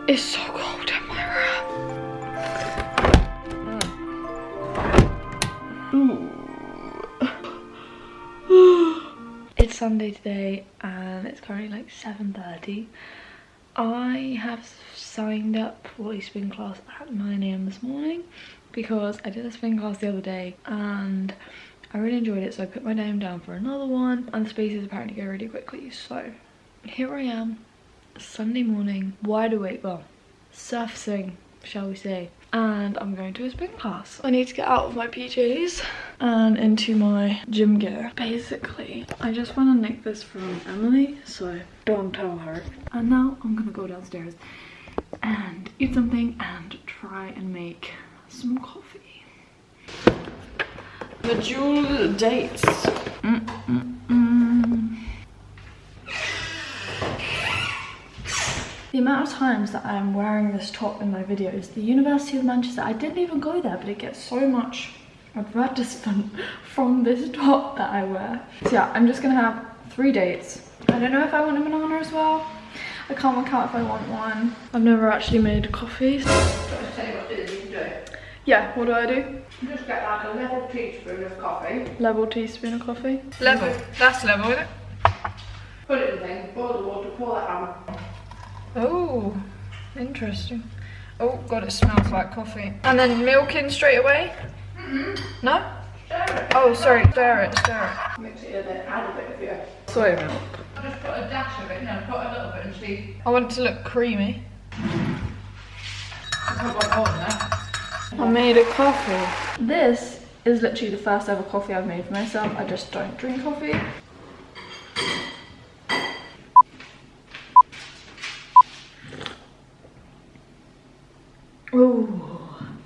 It's so cold in my room. It's Sunday today and it's currently like 7:30. I have signed up for a spin class at 9 AM this morning because I did a spin class the other day and I really enjoyed it, so I put my name down for another one, and the spaces apparently go really quickly. So here I am, Sunday morning, wide awake, well, surfacing, shall we say, and I'm going to a spin class. I need to get out of my PJs and into my gym gear. Basically, I just want to nick this from Emily, so don't tell her. And now I'm gonna go downstairs and eat something and try and make some coffee. The jewel dates. The amount of times that I'm wearing this top in my videos, the University of Manchester, I didn't even go there, but it gets so much advertisement from this top that I wear. So yeah, I'm just gonna have 3 dates. I don't know if I want a banana as well. I can't work out if I want one. I've never actually made coffee. Do you want to tell you what it is you can do? Yeah, what do I do? Just get like a level teaspoon of coffee. Level teaspoon of coffee. Level. That's level, isn't it? Put it in the thing, boil the water, pour that on. Oh, interesting. Oh god, it smells like coffee. And then milk in straight away? No? Stir it. Oh, sorry, stir it. Mix it in and add a bit of your... Soy milk. Just put a dash of it, put a little bit and see. I want it to look creamy. Put one on there. I made a coffee. This is literally the first ever coffee I've made for myself. I just don't drink coffee. Ooh,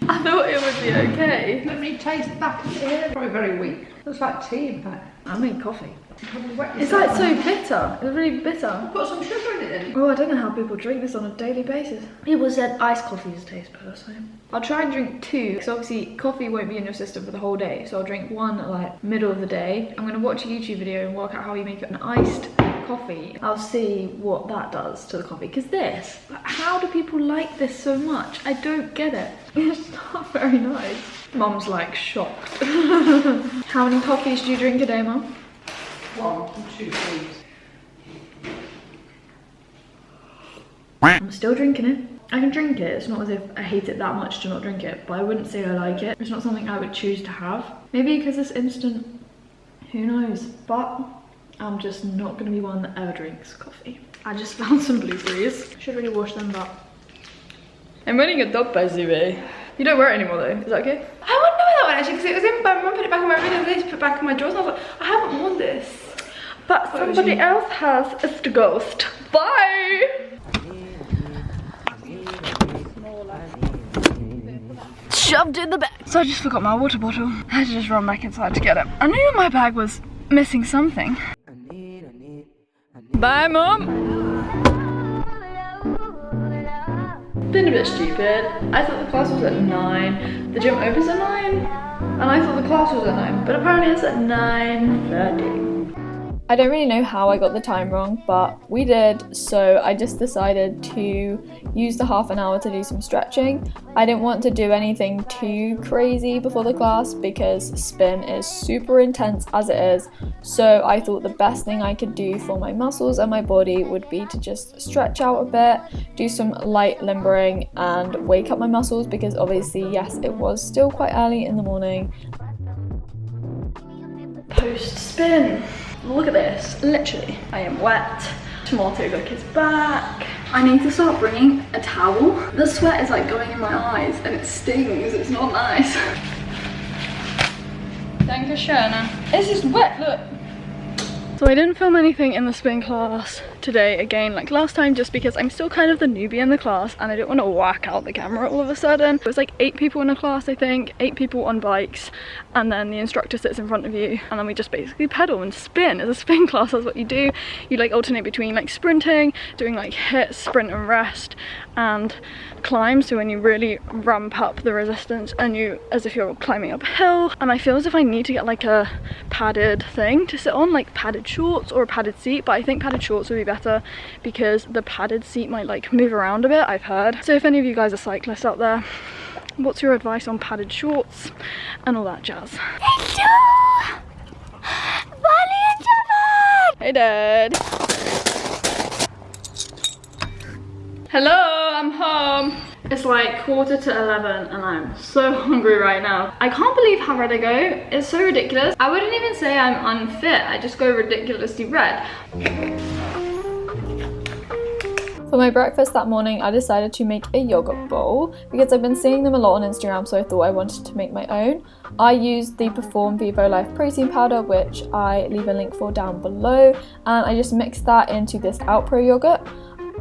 I thought it would be okay. Let me taste back here. Probably very weak. Looks like tea in fact. I made coffee. Probably wet It's yourself. like so bitter. It's really bitter. Put some sugar in it then. Oh, I don't know how people drink this on a daily basis. People said iced coffees taste better, so I'll try and drink 2, because obviously coffee won't be in your system for the whole day. So I'll drink 1 at like middle of the day. I'm gonna watch a YouTube video and work out how you make an iced coffee. I'll see what that does to the coffee. Because this, how do people like this so much? I don't get it. It's not very nice. Mum's like shocked. How many coffees do you drink a day, Mum? 1 and 2, please. I'm still drinking it. I can drink it. It's not as if I hate it that much to not drink it, but I wouldn't say I like it. It's not something I would choose to have. Maybe because it's instant, who knows? But I'm just not going to be one that ever drinks coffee. I just found some blueberries. Should really wash them up. I'm wearing a top by Zube. You don't wear it anymore though, is that okay? I wouldn't know that one actually because it was in my mum put it back in my room and they put it back in my drawers and I was like, I haven't worn this. But somebody else has. It's the ghost. Bye! Shoved in the bag. So I just forgot my water bottle. I had to just run back inside to get it. I knew my bag was missing something. Bye, Mum. Been a bit stupid. I thought the class was at 9. The gym opens at 9. And I thought the class was at 9. But apparently it's at 9:30. I don't really know how I got the time wrong, but we did, so I just decided to use the half an hour to do some stretching. I didn't want to do anything too crazy before the class because spin is super intense as it is, so I thought the best thing I could do for my muscles and my body would be to just stretch out a bit, do some light limbering and wake up my muscles because obviously, yes, it was still quite early in the morning. Post spin. Look at this, literally, I am wet. Tomato look is back. I need to start bringing a towel. The sweat is like going in my eyes and it stings, it's not nice. Danke schön. It's just wet, look. So I didn't film anything in the spin class today again like last time, just because I'm still kind of the newbie in the class and I didn't want to whack out the camera all of a sudden. It was like 8 people in a class, I think, 8 people on bikes, and then the instructor sits in front of you and then we just basically pedal and spin. As a spin class, that's what you do. You like alternate between like sprinting, doing like hits, sprint and rest, and climb. So when you really ramp up the resistance and you, as if you're climbing up a hill. And I feel as if I need to get like a padded thing to sit on, like padded shorts or a padded seat, but I think padded shorts would be better because the padded seat might like move around a bit, I've heard. So if any of you guys are cyclists out there, what's your advice on padded shorts and all that jazz? Hey Dad. Hello, I'm home. It's like 11:15 and I'm so hungry right now. I can't believe how red I go. It's so ridiculous. I wouldn't even say I'm unfit. I just go ridiculously red. For my breakfast that morning, I decided to make a yogurt bowl because I've been seeing them a lot on Instagram, so I thought I wanted to make my own. I used the Perform Vivo Life protein powder, which I leave a link for down below, and I just mixed that into this Alpro yogurt.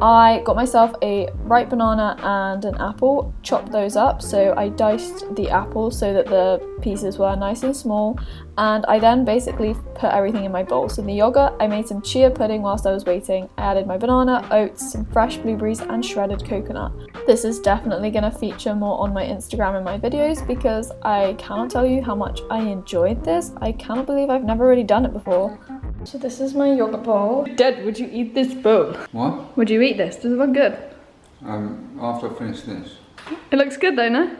I got myself a ripe banana and an apple, chopped those up, so I diced the apple so that the pieces were nice and small, and I then basically put everything in my bowl. So in the yogurt, I made some chia pudding whilst I was waiting. I added my banana, oats, some fresh blueberries and shredded coconut. This is definitely going to feature more on my Instagram and my videos because I cannot tell you how much I enjoyed this. I cannot believe I've never really done it before. So this is my yogurt bowl. Dad, would you eat this bowl? What? Would you eat this? Does it look good? After I finish this. It looks good though, no?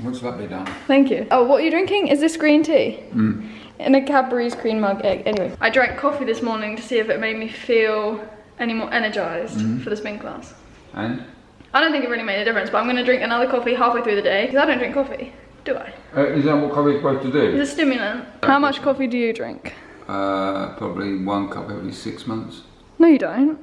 What's that be done? Thank you. Oh, what are you drinking? Is this green tea? In a Cadbury's cream mug egg. Anyway, I drank coffee this morning to see if it made me feel any more energized for the spin class. And? I don't think it really made a difference, but I'm going to drink another coffee halfway through the day because I don't drink coffee, do I? Is that what coffee is supposed to do? It's a stimulant. How much coffee do you drink? Probably 1 cup every 6 months. No, you don't.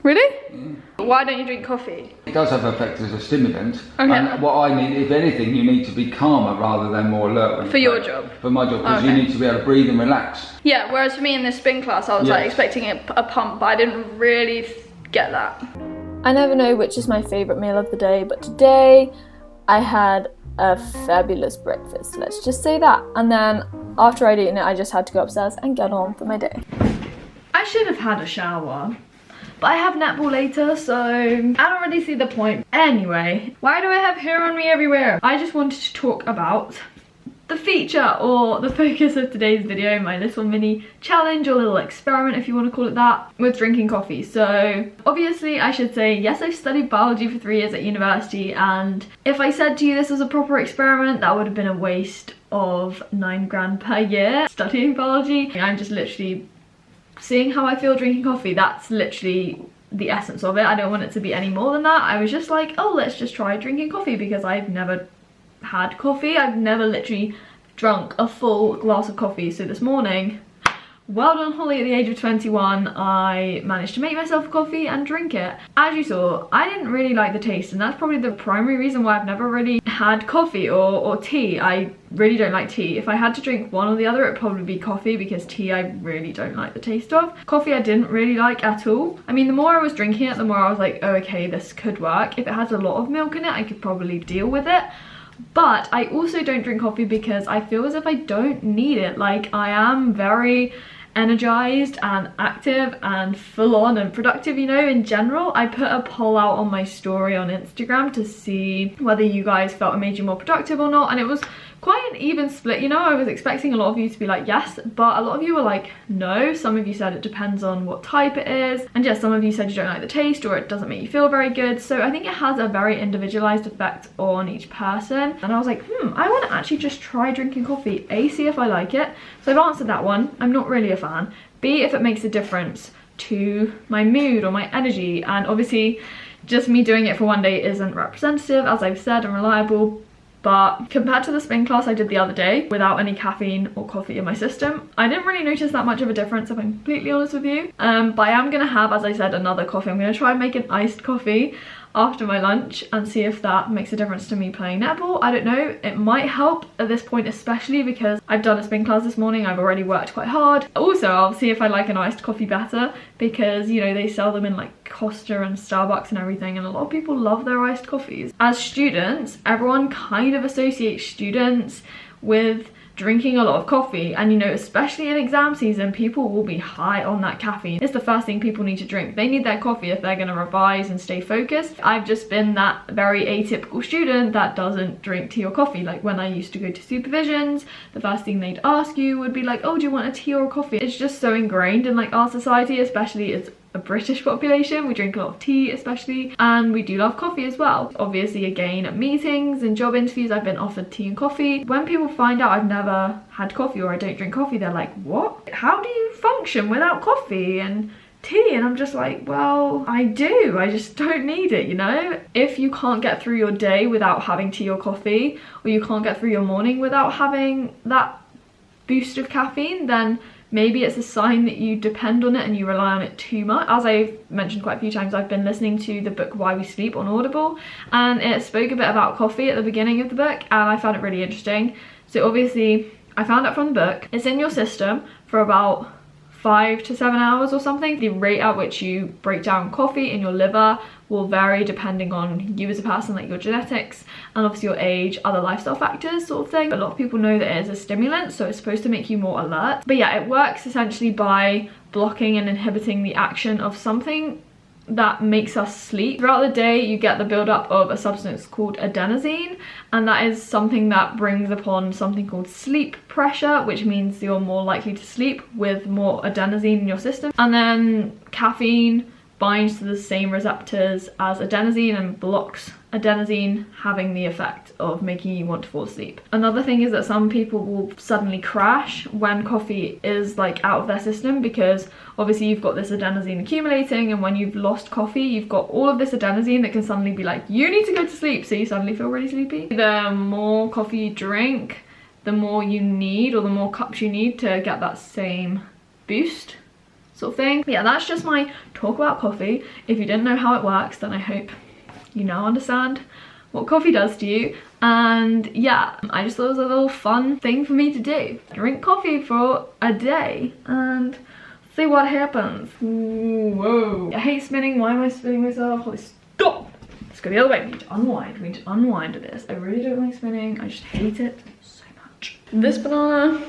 Really? Yeah. Why don't you drink coffee? It does have effect as a stimulant. Okay. And what I need, if anything, you need to be calmer rather than more alert. When For your job? For my job, because Okay. you need to be able to breathe and relax. Yeah, whereas for me in this spin class, I was like expecting a pump, but I didn't really get that. I never know which is my favourite meal of the day, but today I had a fabulous breakfast, let's just say that. And then after I'd eaten it, I just had to go upstairs and get on for my day. I should have had a shower, but I have netball later, so I don't really see the point. Anyway, why do I have hair on me everywhere? I just wanted to talk about the feature or the focus of today's video, my little mini challenge or little experiment, if you want to call it that, with drinking coffee. So obviously I should say, yes, I've studied biology for 3 years at university, and if I said to you this was a proper experiment, that would have been a waste of 9 grand per year studying biology. I'm just literally seeing how I feel drinking coffee. That's literally the essence of it. I don't want it to be any more than that. I was just like, oh, let's just try drinking coffee because I've never had coffee. I've never literally drunk a full glass of coffee. So this morning, well done Holly, at the age of 21, I managed to make myself a coffee and drink it. As you saw, I didn't really like the taste, and that's probably the primary reason why I've never really had coffee or tea. I really don't like tea. If I had to drink one or the other, it'd probably be coffee, because tea I really don't like the taste of. Coffee I didn't really like at all. I mean, the more I was drinking it, the more I was like, oh, okay, this could work. If it has a lot of milk in it, I could probably deal with it. But I also don't drink coffee because I feel as if I don't need it. Like, I am very energized and active and full on and productive, you know, in general. I put a poll out on my story on Instagram to see whether you guys felt it made you more productive or not, and it was quite an even split, you know. I was expecting a lot of you to be like yes, but a lot of you were like no. Some of you said it depends on what type it is, and yes, some of you said you don't like the taste or it doesn't make you feel very good. So I think it has a very individualized effect on each person, and I was like, I want to actually just try drinking coffee. A, see if I like it. So I've answered that one. I'm not really a fan. B, if it makes a difference to my mood or my energy. And obviously just me doing it for one day isn't representative, as I've said, and reliable. But compared to the spin class I did the other day without any caffeine or coffee in my system, I didn't really notice that much of a difference, if I'm completely honest with you. But I am going to have, as I said, another coffee. I'm going to try and make an iced coffee. after my lunch and see if that makes a difference to me playing netball. I don't know, it might help at this point, especially because I've done a spin class this morning. I've already worked quite hard. Also, I'll see if I like an iced coffee better, because you know, they sell them in like Costa and Starbucks and everything, and a lot of people love their iced coffees. As students, everyone kind of associates students with drinking a lot of coffee, and you know, especially in exam season, people will be high on that caffeine. It's the first thing people need to drink. They need their coffee if they're going to revise and stay focused. I've just been that very atypical student that doesn't drink tea or coffee. Like when I used to go to supervisions, the first thing they'd ask you would be like, oh, do you want a tea or a coffee? It's just so ingrained in like our society, especially as a British population. We drink a lot of tea especially, and we do love coffee as well. Obviously, again, at meetings and job interviews, I've been offered tea and coffee. When people find out I've never had coffee or I don't drink coffee, they're like, what? How do you function without coffee and tea? And I'm just like, well, I do, I just don't need it, you know? If you can't get through your day without having tea or coffee, or you can't get through your morning without having that boost of caffeine, then maybe it's a sign that you depend on it and you rely on it too much. As I've mentioned quite a few times, I've been listening to the book Why We Sleep on Audible, and it spoke a bit about coffee at the beginning of the book, and I found it really interesting. So obviously I found out from the book, it's in your system for about 5 to 7 hours or something. The rate at which you break down coffee in your liver will vary depending on you as a person, like your genetics and obviously your age, other lifestyle factors sort of thing. A lot of people know that it is a stimulant, so it's supposed to make you more alert. But yeah, it works essentially by blocking and inhibiting the action of something that makes us sleep. Throughout the day, you get the buildup of a substance called adenosine, and that is something that brings upon something called sleep pressure, which means you're more likely to sleep with more adenosine in your system. And then caffeine binds to the same receptors as adenosine and blocks adenosine having the effect of making you want to fall asleep. Another thing is that some people will suddenly crash when coffee is like out of their system, because obviously you've got this adenosine accumulating, and when you've lost coffee, you've got all of this adenosine that can suddenly be like, you need to go to sleep, so you suddenly feel really sleepy. The more coffee you drink, the more you need, or the more cups you need to get that same boost sort of thing. But yeah, that's just my talk about coffee. If you didn't know how it works, then I hope you now understand what coffee does to you. And yeah, I just thought it was a little fun thing for me to do. Drink coffee for a day and see what happens. Ooh, whoa. I hate spinning. Why am I spinning myself? Holy stop! Let's go the other way. We need to unwind. We need to unwind with this. I really don't like spinning. I just hate it so much. This banana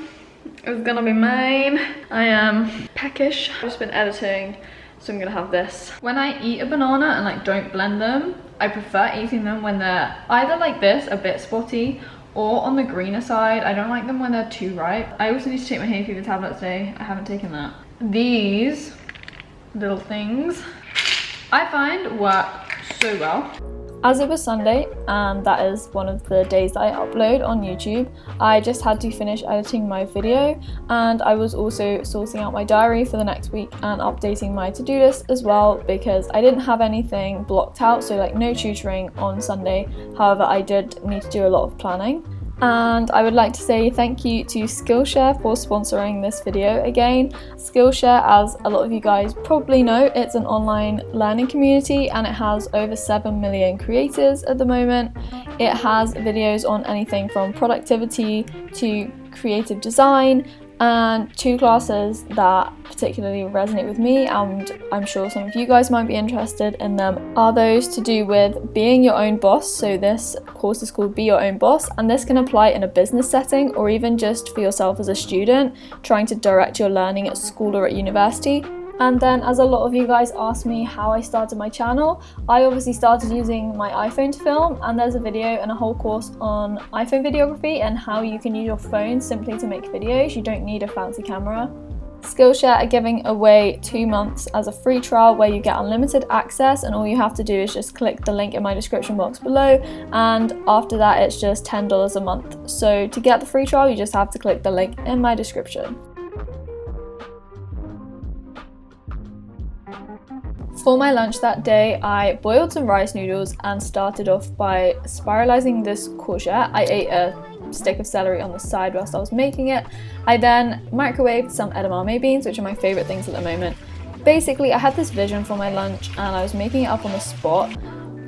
is gonna be mine. I am peckish. I've just been editing, so I'm gonna have this. When I eat a banana and like don't blend them, I prefer eating them when they're either like this, a bit spotty, or on the greener side. I don't like them when they're too ripe. I also need to take my hay fever tablet today. I haven't taken that. These little things I find work so well. As it was Sunday, and that is one of the days that I upload on YouTube, I just had to finish editing my video, and I was also sorting out my diary for the next week and updating my to-do list as well, because I didn't have anything blocked out, so like no tutoring on Sunday. However, I did need to do a lot of planning. And I would like to say thank you to Skillshare for sponsoring this video again. Skillshare, as a lot of you guys probably know, it's an online learning community and it has over 7 million creators at the moment. It has videos on anything from productivity to creative design, and 2 classes that particularly resonate with me, and I'm sure some of you guys might be interested in them, are those to do with being your own boss. So this course is called Be Your Own Boss, and this can apply in a business setting or even just for yourself as a student trying to direct your learning at school or at university. And then, as a lot of you guys asked me how I started my channel, I obviously started using my iPhone to film, and there's a video and a whole course on iPhone videography and how you can use your phone simply to make videos. You don't need a fancy camera. Skillshare are giving away 2 months as a free trial where you get unlimited access, and all you have to do is just click the link in my description box below, and after that it's just $10 a month. So to get the free trial, you just have to click the link in my description. For my lunch that day, I boiled some rice noodles and started off by spiralizing this courgette. I ate a stick of celery on the side whilst I was making it. I then microwaved some edamame beans, which are my favourite things at the moment. Basically, I had this vision for my lunch and I was making it up on the spot.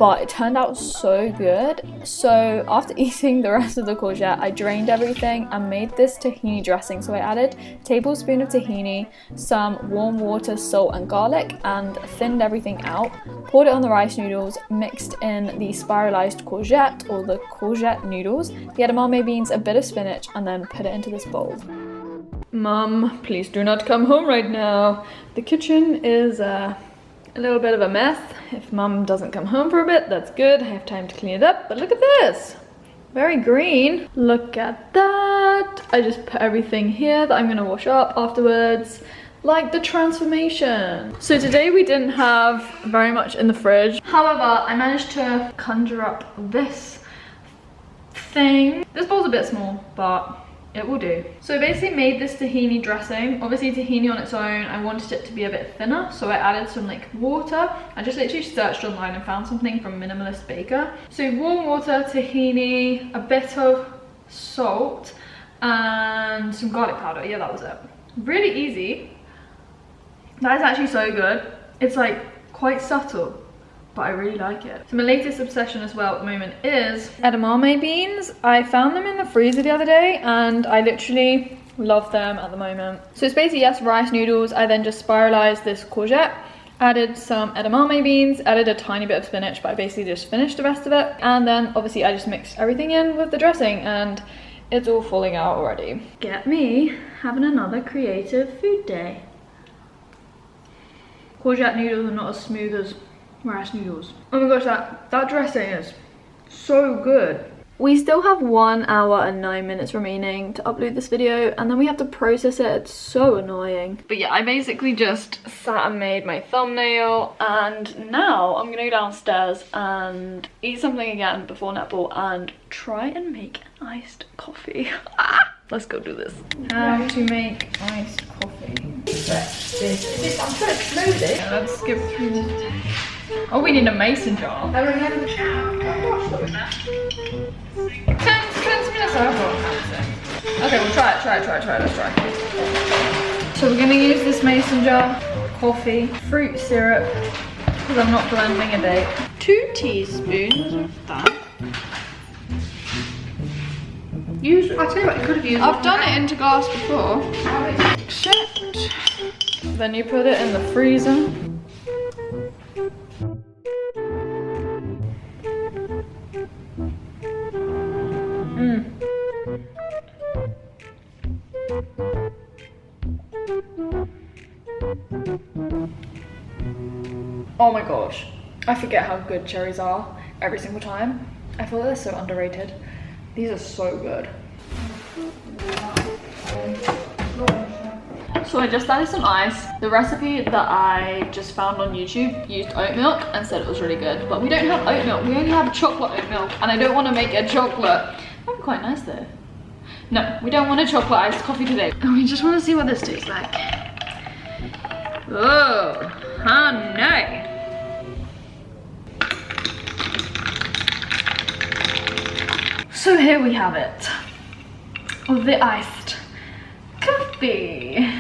but it turned out so good. So after eating the rest of the courgette, I drained everything and made this tahini dressing. So I added a tablespoon of tahini, some warm water, salt and garlic, and thinned everything out. Poured it on the rice noodles, mixed in the spiralized courgette or the courgette noodles, the edamame beans, a bit of spinach, and then put it into this bowl. Mum, please do not come home right now. The kitchen is a little bit of a mess. If Mum doesn't come home for a bit, that's good. I have time to clean it up. But look at this. Very green. Look at that. I just put everything here that I'm gonna wash up afterwards. Like the transformation. So today we didn't have very much in the fridge. However, I managed to conjure up this thing. This bowl's a bit small, but it will do. So I basically made this tahini dressing. Obviously tahini on its own, I wanted it to be a bit thinner, so I added some like water. I just literally searched online and found something from Minimalist Baker. So warm water, tahini, a bit of salt, and some garlic powder. Yeah, that was it. Really easy. That is actually so good. It's like quite subtle, but I really like it. So my latest obsession as well at the moment is edamame beans. I found them in the freezer the other day and I literally love them at the moment. So it's basically, yes, rice noodles. I then just spiralized this courgette, added some edamame beans, added a tiny bit of spinach, but I basically just finished the rest of it. And then obviously I just mixed everything in with the dressing and it's all falling out already. Get me having another creative food day. Courgette noodles are not as smooth as rice noodles. Oh my gosh, that dressing is so good. We still have 1 hour and 9 minutes remaining to upload this video and then we have to process it. It's so annoying. But yeah, I basically just sat and made my thumbnail and now I'm gonna go downstairs and eat something again before netball and try and make an iced coffee. Let's go do this. How to make iced coffee. I'm sure it's smoothie. Yeah, let's skip through this. Oh, we need a mason jar. 10 minutes over. Okay, we'll try it, let's try. So we're gonna use this mason jar, coffee, fruit syrup, because I'm not blending a date. 2 teaspoons of that. I tell you what, you could have used. I've done it into glass before. Except, then you put it in the freezer. Oh my gosh, I forget how good cherries are every single time. I feel like they're so underrated. These are so good. So I just added some ice. The recipe that I just found on YouTube used oat milk and said it was really good, but we don't have oat milk, we only have chocolate oat milk, and I don't want to make a chocolate. That'd be quite nice though. No, we don't want a chocolate iced coffee today. And we just want to see what this tastes like. Oh, honey. So here we have it, the iced coffee.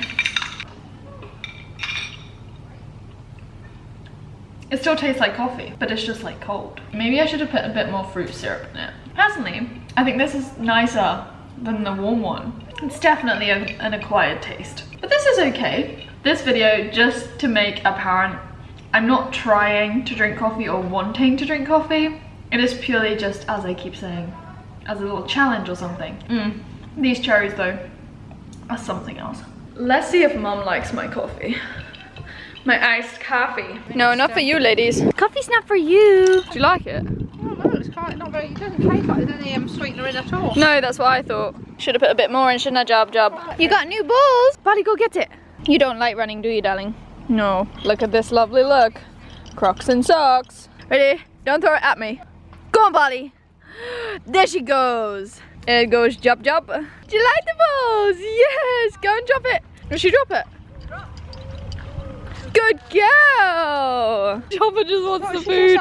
It still tastes like coffee, but it's just like cold. Maybe I should have put a bit more fruit syrup in it. Personally, I think this is nicer than the warm one. It's definitely an acquired taste, but this is okay. This video, just to make apparent, I'm not trying to drink coffee or wanting to drink coffee. It is purely just, as I keep saying, as a little challenge or something. These cherries though are something else. Let's see if Mum likes my coffee. My iced coffee. No, not for you ladies. Coffee's not for you. Do you like it? Oh, it's quite not very, it doesn't taste like there's any sweetener in at all. No, that's what I thought. Should have put a bit more in, shouldn't I, Job? You got new balls. Buddy, go get it. You don't like running, do you, darling? No. Look at this lovely look. Crocs and socks. Ready? Don't throw it at me. Go on, Buddy. There she goes. There goes Job. Do you like the balls? Yes. Go and drop it. Will she drop it? Good girl. Jobber just wants the food.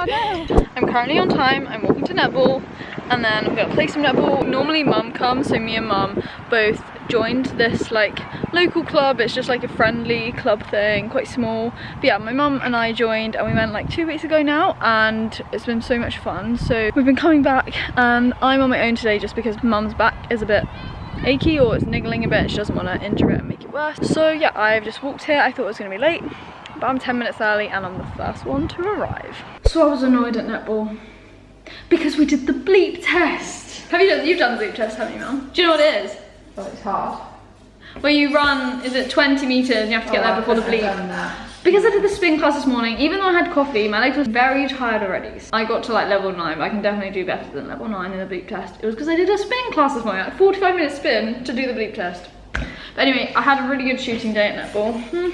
I'm currently on time. I'm walking to netball and then I'm gonna play some netball. Normally Mum comes, so me and Mum both joined this like local club. It's just like a friendly club thing, quite small. But yeah, my mum and I joined and we went like 2 weeks ago now, and it's been so much fun. So we've been coming back and I'm on my own today just because mum's back is a bit achy, or it's niggling a bit. She doesn't want to injure it and make it worse. So yeah, I've just walked here. I thought it was going to be late, but I'm 10 minutes early and I'm the first one to arrive. So I was annoyed at netball because we did the bleep test. You've done the bleep test, haven't you, Mum? Do you know what it is? Oh, it's hard. Where you run, is it 20 meters and you have to get there before the bleep? Because I did the spin class this morning, even though I had coffee, my legs was very tired already. I got to like level 9, but I can definitely do better than level 9 in the bleep test. It was because I did a spin class this morning, like 45-minute spin to do the bleep test. But anyway, I had a really good shooting day at netball.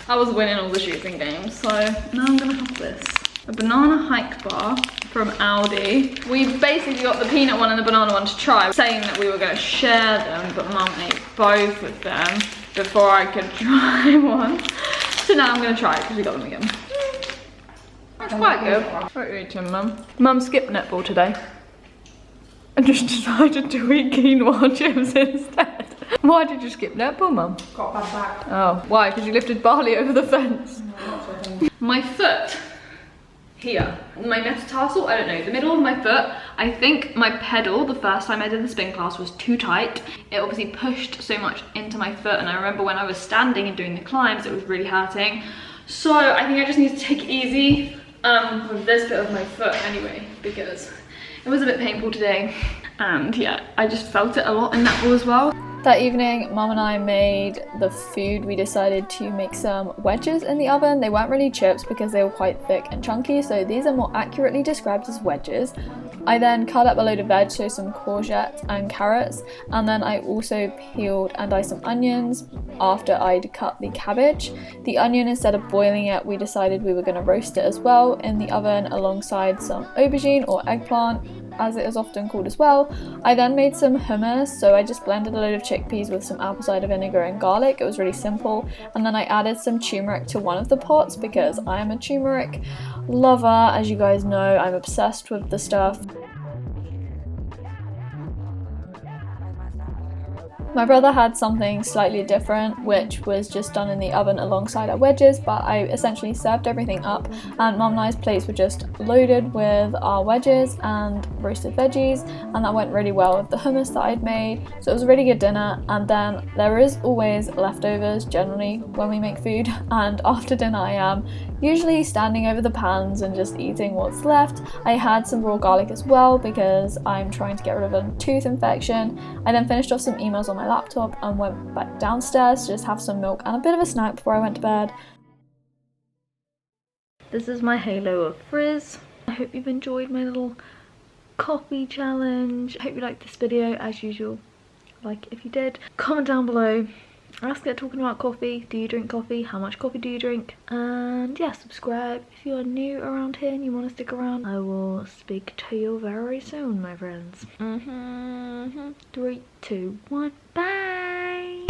I was winning all the shooting games, so now I'm gonna have this. A banana hike bar from Aldi. We basically got the peanut one and the banana one to try, saying that we were going to share them, but Mum ate both of them before I could try one. So now I'm going to try it because we got them again. It's quite good. What are you eating, Mum? Mum skipped netball today and just decided to eat quinoa chips instead. Why did you skip netball, Mum? Got a bad back. Oh, why? Because you lifted barley over the fence. My foot here, my metatarsal, I don't know, the middle of my foot, I think my pedal the first time I did the spin class was too tight. It obviously pushed so much into my foot, and I remember when I was standing and doing the climbs it was really hurting. So I think I just need to take it easy with this bit of my foot anyway, because it was a bit painful today. And yeah, I just felt it a lot in netball as well. That evening, Mum and I made the food. We decided to make some wedges in the oven. They weren't really chips because they were quite thick and chunky, so these are more accurately described as wedges. I then cut up a load of veg, so some courgette and carrots, and then I also peeled and diced some onions after I'd cut the cabbage. The onion, instead of boiling it, we decided we were going to roast it as well in the oven alongside some aubergine or eggplant, as it is often called as well. I then made some hummus, so I just blended a load of chickpeas with some apple cider vinegar and garlic. It was really simple, and then I added some turmeric to one of the pots because I am a turmeric lover. As you guys know, I'm obsessed with the stuff. My brother had something slightly different, which was just done in the oven alongside our wedges, but I essentially served everything up, and Mum and I's plates were just loaded with our wedges and roasted veggies, and that went really well with the hummus that I'd made. So it was a really good dinner. And then there is always leftovers generally when we make food, and after dinner I am usually standing over the pans and just eating what's left. I had some raw garlic as well because I'm trying to get rid of a tooth infection. I then finished off some emails on my laptop and went back downstairs to just have some milk and a bit of a snack before I went to bed. This is my halo of frizz. I hope you've enjoyed my little coffee challenge. I hope you liked this video as usual. Like if you did, comment down below. Ask it talking about coffee. Do you drink coffee? How much coffee do you drink? And yeah, subscribe if you are new around here and you want to stick around. I will speak to you very soon, my friends. 3, 2, 1, bye!